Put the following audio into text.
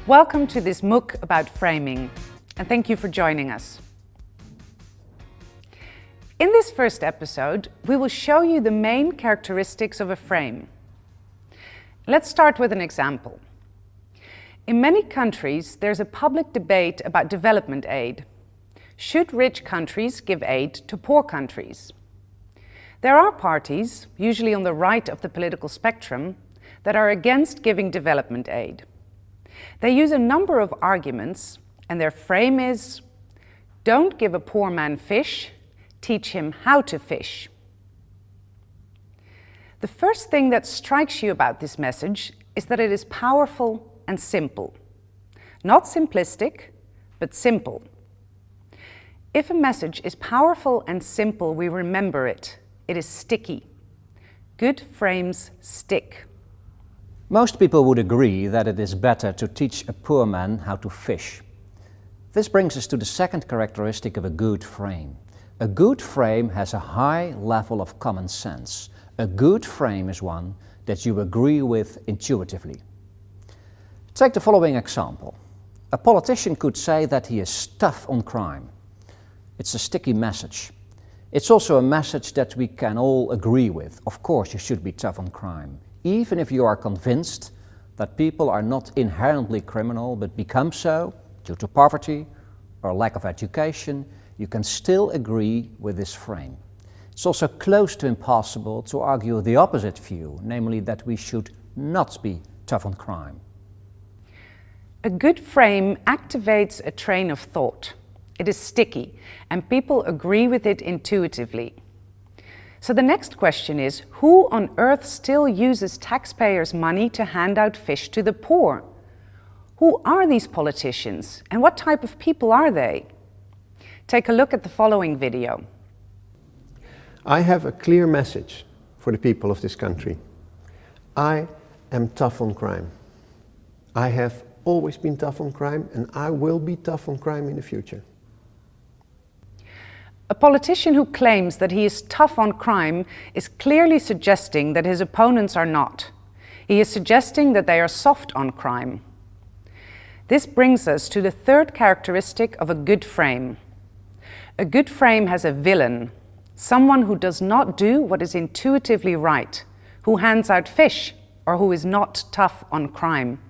Welcome to this MOOC about framing, and thank you for joining us. In this first episode, we will show you the main characteristics of a frame. Let's start with an example. In many countries, there's a public debate about development aid. Should rich countries give aid to poor countries? There are parties, usually on the right of the political spectrum, that are against giving development aid. They use a number of arguments, and their frame is, don't give a poor man fish, teach him how to fish. The first thing that strikes you about this message is that it is powerful and simple. Not simplistic, but simple. If a message is powerful and simple, we remember it. It is sticky. Good frames stick. Most people would agree that it is better to teach a poor man how to fish. This brings us to the second characteristic of a good frame. A good frame has a high level of common sense. A good frame is one that you agree with intuitively. Take the following example. A politician could say that he is tough on crime. It's a sticky message. It's also a message that we can all agree with. Of course, you should be tough on crime. Even if you are convinced that people are not inherently criminal but become so due to poverty or lack of education, you can still agree with this frame. It's also close to impossible to argue the opposite view, namely that we should not be tough on crime. A good frame activates a train of thought. It is sticky, and people agree with it intuitively. So the next question is, who on earth still uses taxpayers' money to hand out fish to the poor? Who are these politicians, and what type of people are they? Take a look at the following video. I have a clear message for the people of this country. I am tough on crime. I have always been tough on crime, and I will be tough on crime in the future. A politician who claims that he is tough on crime is clearly suggesting that his opponents are not. He is suggesting that they are soft on crime. This brings us to the third characteristic of a good frame. A good frame has a villain, someone who does not do what is intuitively right, who hands out fish, or who is not tough on crime.